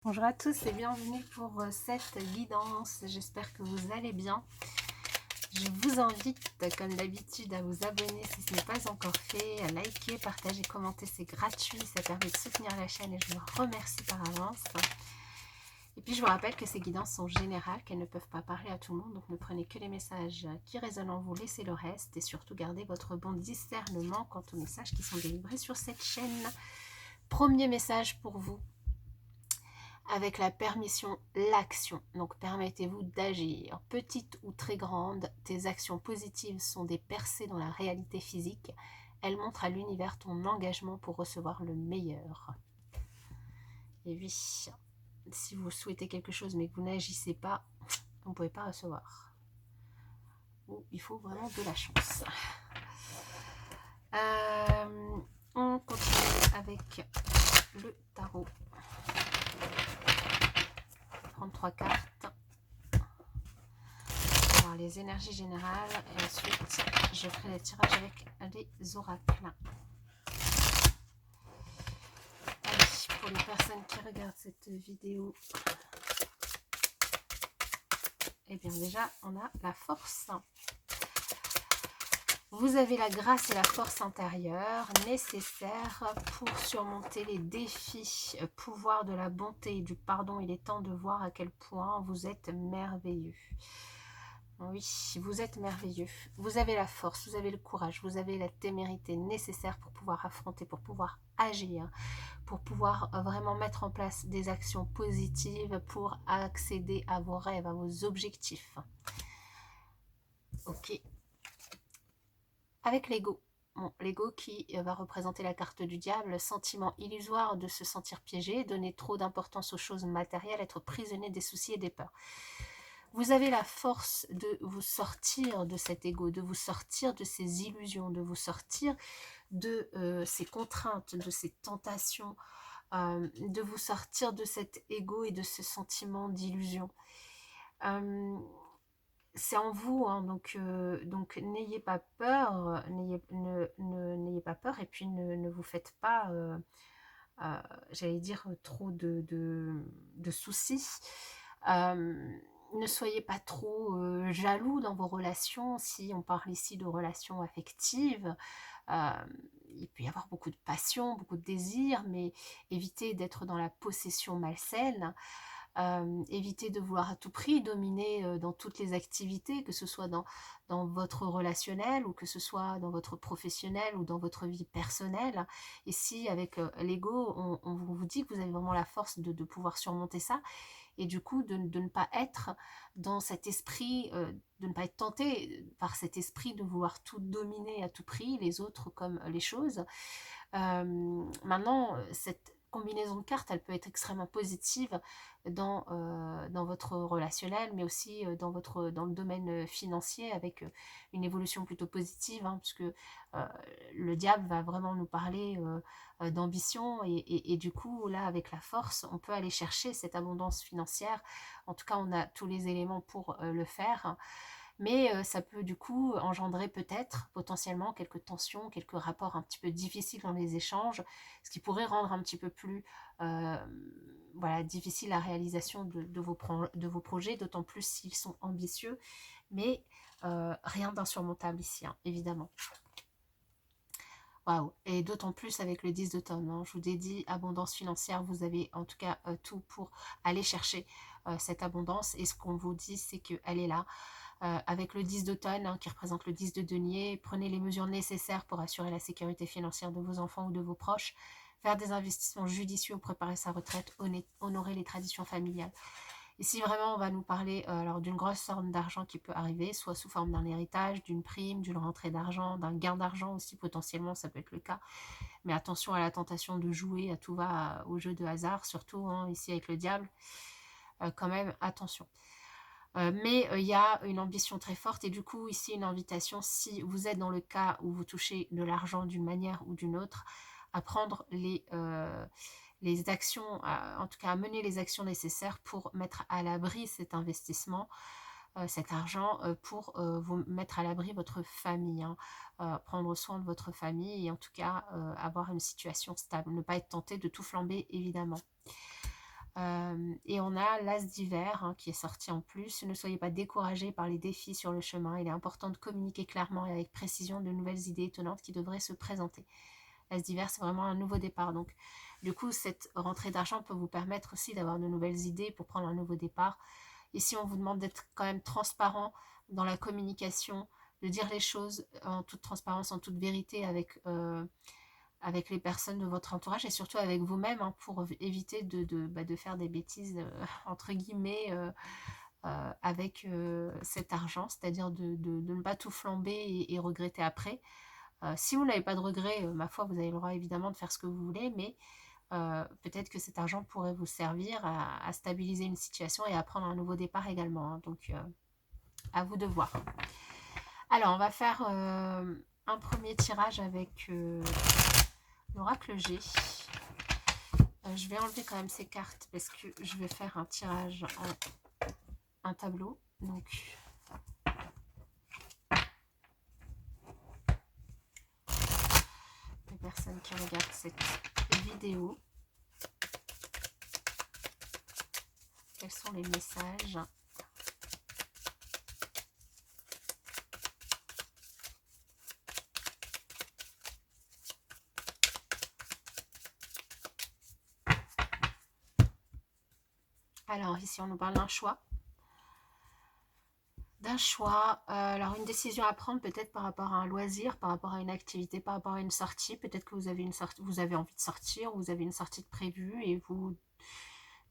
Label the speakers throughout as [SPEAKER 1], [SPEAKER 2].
[SPEAKER 1] Bonjour à tous et bienvenue pour cette guidance. J'espère que vous allez bien. Je vous invite, comme d'habitude, à vous abonner si ce n'est pas encore fait, à liker, partager, commenter, c'est gratuit, ça permet de soutenir la chaîne et je vous remercie par avance. Et puis je vous rappelle que ces guidances sont générales, qu'elles ne peuvent pas parler à tout le monde, donc ne prenez que les messages qui résonnent en vous, laissez le reste et surtout gardez votre bon discernement quant aux messages qui sont délivrés sur cette chaîne. Premier message pour vous. Avec la permission, l'action. Donc permettez-vous d'agir. Petite ou très grande, tes actions positives sont des percées dans la réalité physique. Elles montrent à l'univers ton engagement pour recevoir le meilleur. Et oui, si vous souhaitez quelque chose mais que vous n'agissez pas, vous ne pouvez pas recevoir. Ou il faut vraiment de la chance. On continue avec le tarot. Je vais prendre 3 cartes. Alors, les énergies générales et ensuite je ferai les tirages avec les oracles. Allez, pour les personnes qui regardent cette vidéo, eh bien déjà on a la force. Vous avez la grâce et la force intérieure nécessaires pour surmonter les défis. Pouvoir de la bonté et du pardon. Il est temps de voir à quel point vous êtes merveilleux. Oui, vous êtes merveilleux. Vous avez la force, vous avez le courage, vous avez la témérité nécessaire pour pouvoir affronter, pour pouvoir agir, pour pouvoir vraiment mettre en place des actions positives pour accéder à vos rêves, à vos objectifs. Ok. Avec l'ego. Bon, l'ego qui va représenter la carte du diable, sentiment illusoire de se sentir piégé, donner trop d'importance aux choses matérielles, être prisonnier des soucis et des peurs. Vous avez la force de vous sortir de cet ego, de vous sortir de ces illusions, de vous sortir de ces contraintes, de ces tentations, de vous sortir de cet ego et de ce sentiment d'illusion. C'est en vous, hein, donc n'ayez pas peur, n'ayez pas peur et puis ne vous faites pas, j'allais dire, trop de soucis. Ne soyez pas trop jaloux dans vos relations, si on parle ici de relations affectives. Euh, il peut y avoir beaucoup de passion, beaucoup de désir, mais évitez d'être dans la possession malsaine. Évitez de vouloir à tout prix dominer dans toutes les activités, que ce soit dans votre relationnel ou que ce soit dans votre professionnel ou dans votre vie personnelle. Et si avec l'ego, on vous dit que vous avez vraiment la force de pouvoir surmonter ça, et du coup de ne pas être dans cet esprit, de ne pas être tenté par cet esprit de vouloir tout dominer à tout prix, les autres comme les choses. Maintenant, cette combinaison de cartes, elle peut être extrêmement positive dans votre relationnel, mais aussi dans le domaine financier, avec une évolution plutôt positive, hein, puisque le diable va vraiment nous parler d'ambition, et du coup, là, avec la force, on peut aller chercher cette abondance financière. En tout cas, on a tous les éléments pour le faire. Mais ça peut du coup engendrer peut-être potentiellement quelques tensions, quelques rapports un petit peu difficiles dans les échanges, ce qui pourrait rendre un petit peu plus voilà, difficile la réalisation de vos projets, d'autant plus s'ils sont ambitieux. Mais rien d'insurmontable ici, hein, évidemment. Waouh. Et d'autant plus avec le 10 d'automne, hein. Je vous ai dit, abondance financière, vous avez en tout cas tout pour aller chercher cette abondance. Et ce qu'on vous dit, c'est qu'elle est là. Avec le 10 d'automne, hein, qui représente le 10 de denier, prenez les mesures nécessaires pour assurer la sécurité financière de vos enfants ou de vos proches, faire des investissements judicieux ou préparer sa retraite, honorer les traditions familiales. Ici, vraiment, on va nous parler alors d'une grosse somme d'argent qui peut arriver, soit sous forme d'un héritage, d'une prime, d'une rentrée d'argent, d'un gain d'argent aussi, potentiellement, ça peut être le cas. Mais attention à la tentation de jouer à tout va au jeu de hasard, surtout hein, ici avec le diable. Quand même, attention. Mais il y a une ambition très forte, et du coup ici une invitation, si vous êtes dans le cas où vous touchez de l'argent d'une manière ou d'une autre, à prendre les actions, en tout cas à mener les actions nécessaires pour mettre à l'abri cet investissement, cet argent, pour vous mettre à l'abri votre famille, hein, prendre soin de votre famille, et en tout cas avoir une situation stable, ne pas être tenté de tout flamber évidemment. Et on a l'As d'hiver hein, qui est sorti en plus. Ne soyez pas découragés par les défis sur le chemin. Il est important de communiquer clairement et avec précision de nouvelles idées étonnantes qui devraient se présenter. L'As d'hiver, c'est vraiment un nouveau départ. Donc, du coup, cette rentrée d'argent peut vous permettre aussi d'avoir de nouvelles idées pour prendre un nouveau départ. Ici, on vous demande d'être quand même transparent dans la communication, de dire les choses en toute transparence, en toute vérité avec les personnes de votre entourage et surtout avec vous-même hein, pour éviter de faire des bêtises, entre guillemets, avec cet argent, c'est-à-dire de ne pas tout flamber et regretter après. Si vous n'avez pas de regrets, ma foi, vous avez le droit évidemment de faire ce que vous voulez, mais peut-être que cet argent pourrait vous servir à stabiliser une situation et à prendre un nouveau départ également. Hein. Donc, à vous de voir. Alors, on va faire un premier tirage avec l'oracle G. Je vais enlever quand même ces cartes parce que je vais faire un tirage en un tableau. Donc, les personnes qui regardent cette vidéo, quels sont les messages ? Alors, ici, on nous parle d'un choix. Alors une décision à prendre peut-être par rapport à un loisir, par rapport à une activité, par rapport à une sortie. Peut-être que vous avez vous avez envie de sortir, vous avez une sortie de prévue et vous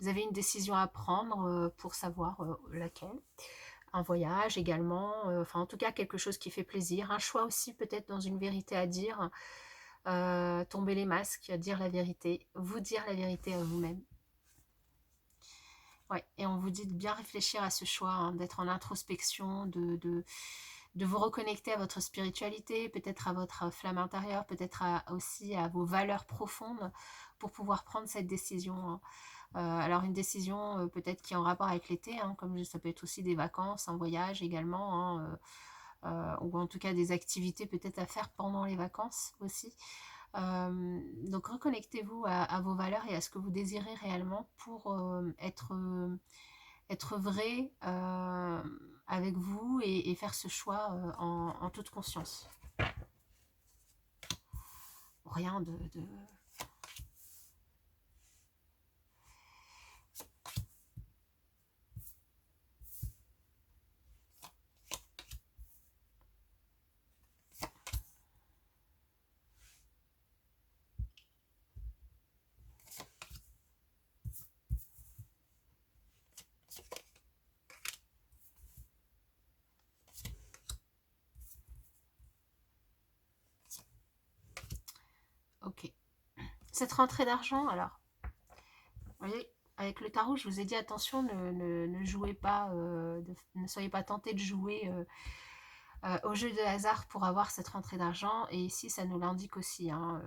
[SPEAKER 1] avez une décision à prendre pour savoir laquelle. Un voyage également, enfin en tout cas quelque chose qui fait plaisir. Un choix aussi peut-être dans une vérité à dire, tomber les masques, dire la vérité, vous dire la vérité à vous-même. Ouais, et on vous dit de bien réfléchir à ce choix, hein, d'être en introspection, de vous reconnecter à votre spiritualité, peut-être à votre flamme intérieure, peut-être aussi à vos valeurs profondes pour pouvoir prendre cette décision. Hein. Alors une décision peut-être qui est en rapport avec l'été, hein, comme ça peut être aussi des vacances, un voyage également, hein, ou en tout cas des activités peut-être à faire pendant les vacances aussi. Donc reconnectez-vous à vos valeurs et à ce que vous désirez réellement pour être vrai avec vous et faire ce choix en toute conscience. Rien de... Ok. Cette rentrée d'argent, alors, vous voyez, avec le tarot, je vous ai dit attention, ne jouez pas, ne soyez pas tentés de jouer au jeu de hasard pour avoir cette rentrée d'argent. Et ici, ça nous l'indique aussi. Hein,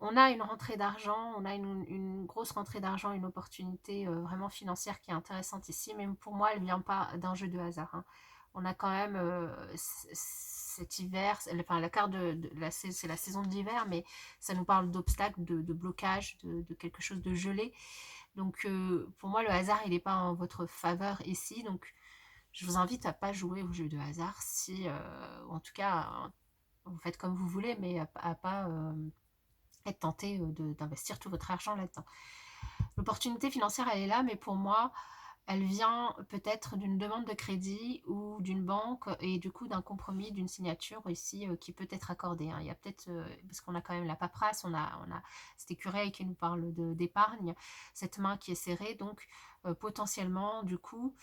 [SPEAKER 1] on a une rentrée d'argent, on a une grosse rentrée d'argent, une opportunité vraiment financière qui est intéressante ici. Mais pour moi, elle ne vient pas d'un jeu de hasard. Hein. On a quand même cet hiver, enfin la carte c'est la saison de l'hiver, mais ça nous parle d'obstacles, de blocage, de quelque chose de gelé. Donc pour moi, le hasard, il n'est pas en votre faveur ici. Donc je vous invite à ne pas jouer au jeu de hasard si, en tout cas, vous faites comme vous voulez, mais à pas être tenté d'investir tout votre argent là-dedans. L'opportunité financière, elle est là, mais pour moi, elle vient peut-être d'une demande de crédit ou d'une banque et du coup d'un compromis, d'une signature ici qui peut être accordée. Hein. Il y a peut-être, parce qu'on a quand même la paperasse, on a cet écureuil qui nous parle d'épargne, cette main qui est serrée, donc potentiellement du coup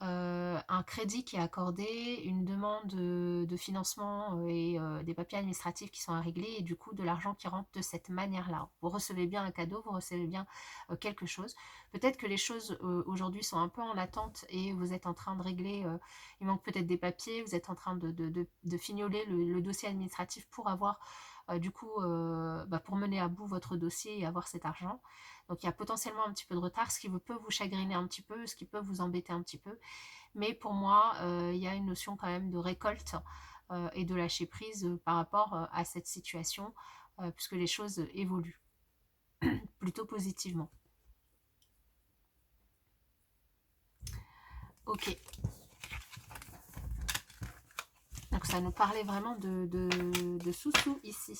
[SPEAKER 1] un crédit qui est accordé, une demande de financement et des papiers administratifs qui sont à régler et du coup de l'argent qui rentre de cette manière-là. Vous recevez bien un cadeau, vous recevez bien quelque chose. Peut-être que les choses aujourd'hui sont un peu en attente et vous êtes en train de régler, il manque peut-être des papiers, vous êtes en train de fignoler le dossier administratif pour avoir du coup pour mener à bout votre dossier et avoir cet argent. Donc il y a potentiellement un petit peu de retard, ce qui peut vous chagriner un petit peu, ce qui peut vous embêter un petit peu. Mais pour moi, il y a une notion quand même de récolte et de lâcher prise par rapport à cette situation, puisque les choses évoluent plutôt positivement. Ok. Donc ça nous parlait vraiment de sous-sous ici.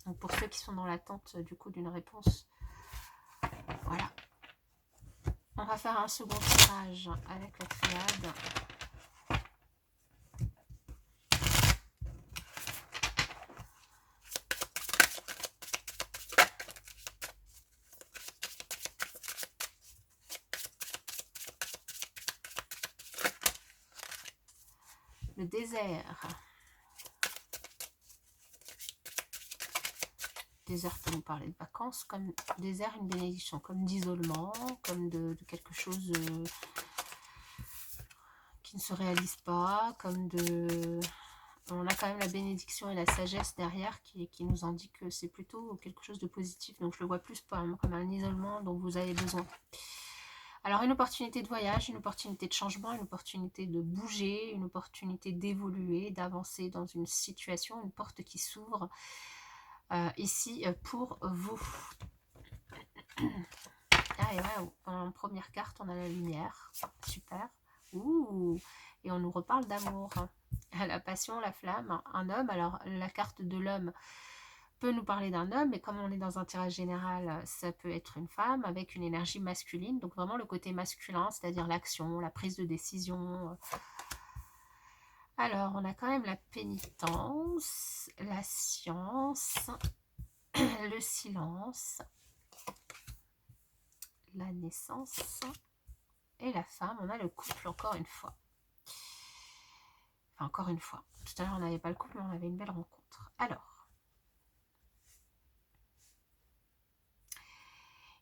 [SPEAKER 1] Donc pour ceux qui sont dans l'attente du coup d'une réponse, voilà. On va faire un second tirage avec la triade. Le désert. Désert peut nous parler de vacances, comme désert, une bénédiction, comme d'isolement, comme de quelque chose qui ne se réalise pas, comme de... On a quand même la bénédiction et la sagesse derrière qui nous indique que c'est plutôt quelque chose de positif. Donc je le vois plus comme un isolement dont vous avez besoin. Alors une opportunité de voyage, une opportunité de changement, une opportunité de bouger, une opportunité d'évoluer, d'avancer dans une situation, une porte qui s'ouvre ici pour vous. Ah et ouais, en première carte on a la lumière, super. Ouh, et on nous reparle d'amour, la passion, la flamme, un homme. Alors la carte de l'homme peut nous parler d'un homme, mais comme on est dans un tirage général, ça peut être une femme avec une énergie masculine, donc vraiment le côté masculin, c'est-à-dire l'action, la prise de décision. Alors, on a quand même la pénitence, la science, le silence, la naissance et la femme. On a le couple encore une fois. Enfin, encore une fois. Tout à l'heure, on n'avait pas le couple, mais on avait une belle rencontre. Alors,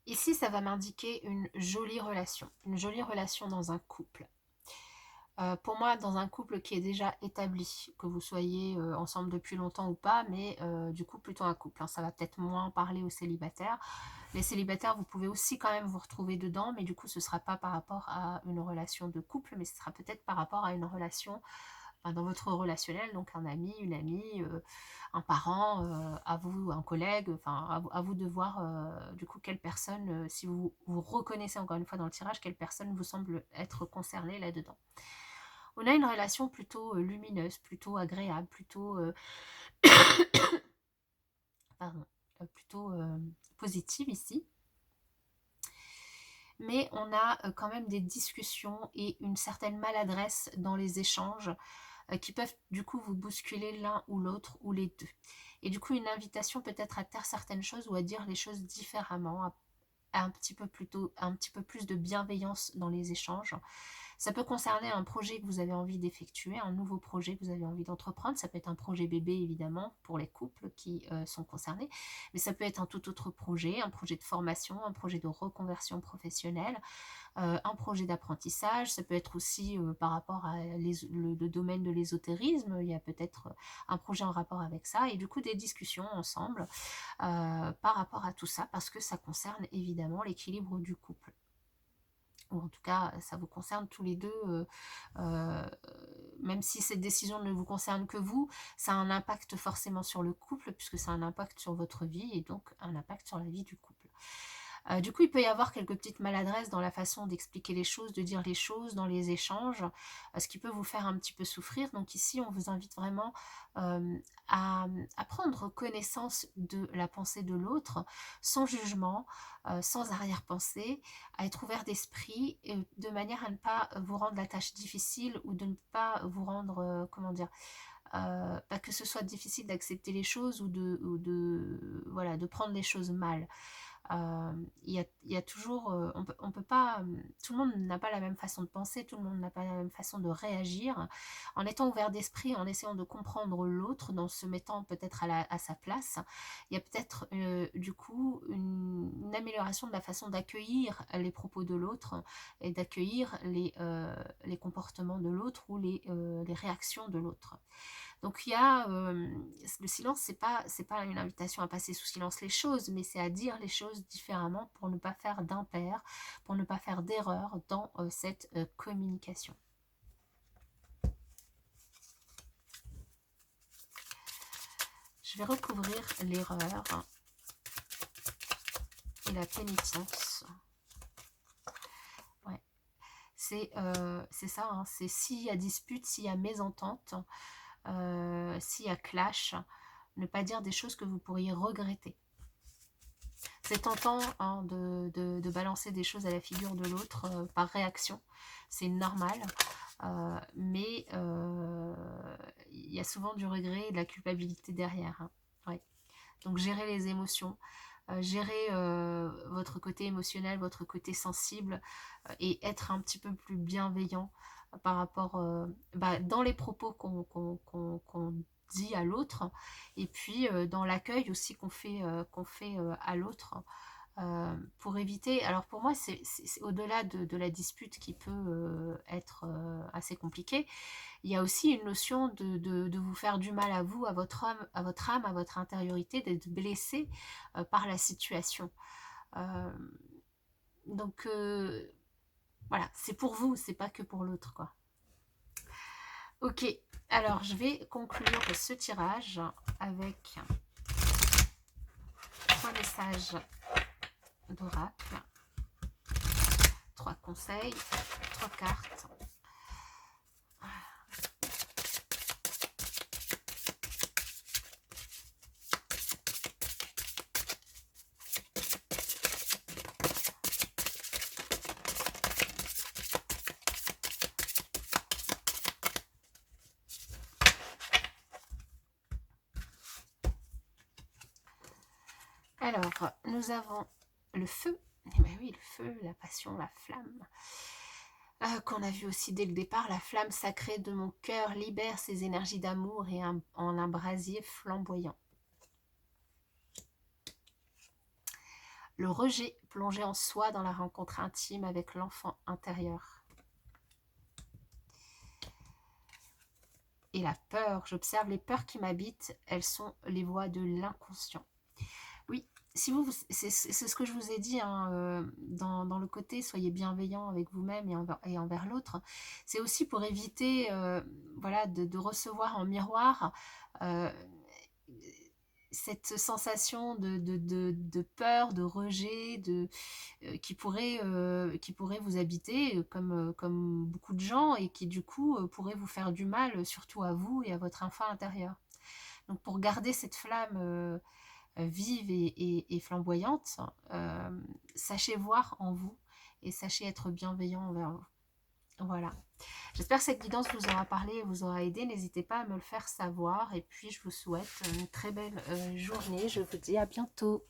[SPEAKER 1] ici, ça va m'indiquer une jolie relation dans un couple. Pour moi, dans un couple qui est déjà établi, que vous soyez ensemble depuis longtemps ou pas, mais du coup, plutôt un couple. Hein, ça va peut-être moins parler aux célibataires. Les célibataires, vous pouvez aussi quand même vous retrouver dedans, mais du coup, ce ne sera pas par rapport à une relation de couple, mais ce sera peut-être par rapport à une relation dans votre relationnel, donc un ami, une amie, un parent, à vous, un collègue, enfin à vous de voir du coup quelle personne, si vous vous reconnaissez encore une fois dans le tirage, quelle personne vous semble être concernée là-dedans. On a une relation plutôt lumineuse, plutôt agréable, plutôt, pardon, plutôt positive ici. Mais on a quand même des discussions et une certaine maladresse dans les échanges qui peuvent du coup vous bousculer l'un ou l'autre ou les deux. Et du coup une invitation peut-être à taire certaines choses ou à dire les choses différemment, à un petit peu plus de bienveillance dans les échanges. Ça peut concerner un projet que vous avez envie d'effectuer, un nouveau projet que vous avez envie d'entreprendre. Ça peut être un projet bébé, évidemment, pour les couples qui sont concernés. Mais ça peut être un tout autre projet, un projet de formation, un projet de reconversion professionnelle, un projet d'apprentissage. Ça peut être aussi par rapport à le domaine de l'ésotérisme. Il y a peut-être un projet en rapport avec ça. Et du coup, des discussions ensemble par rapport à tout ça, parce que ça concerne évidemment l'équilibre du couple. Ou en tout cas, ça vous concerne tous les deux, même si cette décision ne vous concerne que vous, ça a un impact forcément sur le couple, puisque ça a un impact sur votre vie, et donc un impact sur la vie du couple. Du coup, il peut y avoir quelques petites maladresses dans la façon d'expliquer les choses, de dire les choses, dans les échanges, ce qui peut vous faire un petit peu souffrir. Donc ici, on vous invite vraiment à prendre connaissance de la pensée de l'autre, sans jugement, sans arrière-pensée, à être ouvert d'esprit, de manière à ne pas vous rendre la tâche difficile ou de ne pas vous rendre, comment dire, pas que ce soit difficile d'accepter les choses ou voilà, de prendre les choses mal. Il y a toujours, on peut pas, tout le monde n'a pas la même façon de penser, tout le monde n'a pas la même façon de réagir. En étant ouvert d'esprit, en essayant de comprendre l'autre, en se mettant peut-être à sa place, il y a peut-être du coup une amélioration de la façon d'accueillir les propos de l'autre et d'accueillir les comportements de l'autre ou les réactions de l'autre. Donc il y a le silence, c'est pas une invitation à passer sous silence les choses, mais c'est à dire les choses différemment pour ne pas faire d'impair, pour ne pas faire d'erreur dans cette communication. Je vais recouvrir l'erreur et la pénitence. Ouais. c'est ça, hein, c'est s'il y a dispute, s'il y a mésentente, s'il y a clash, ne pas dire des choses que vous pourriez regretter. C'est tentant, hein, de balancer des choses à la figure de l'autre par réaction, c'est normal, mais il y a souvent du regret et de la culpabilité derrière, hein. Ouais. Donc gérer les émotions, gérer votre côté émotionnel, votre côté sensible, et être un petit peu plus bienveillant par rapport dans les propos qu'on dit à l'autre, et puis dans l'accueil aussi qu'on fait à l'autre, pour éviter, alors pour moi c'est au-delà de la dispute qui peut être assez compliquée, il y a aussi une notion de vous faire du mal à vous, à votre intériorité, d'être blessé par la situation. Euh, donc voilà, c'est pour vous, c'est pas que pour l'autre, quoi. Ok, alors je vais conclure ce tirage avec 3 messages d'oracle, 3 conseils, 3 cartes. Alors, nous avons le feu. Eh bien oui, le feu, la passion, la flamme. Qu'on a vu aussi dès le départ, la flamme sacrée de mon cœur libère ses énergies d'amour et en un brasier flamboyant. Le rejet, plongé en soi dans la rencontre intime avec l'enfant intérieur. Et la peur, j'observe les peurs qui m'habitent, elles sont les voix de l'inconscient. Oui, si vous, c'est ce que je vous ai dit, hein, dans le côté soyez bienveillant avec vous-même et envers l'autre. C'est aussi pour éviter voilà, de recevoir en miroir euh, cette sensation de peur, de rejet, qui pourrait vous habiter comme beaucoup de gens et qui du coup pourrait vous faire du mal, surtout à vous et à votre enfant intérieur. Donc pour garder cette flamme vive et flamboyante, sachez voir en vous et sachez être bienveillant envers vous. Voilà. J'espère que cette guidance vous aura parlé et vous aura aidé. N'hésitez pas à me le faire savoir. Et puis, je vous souhaite une très belle journée. Je vous dis à bientôt.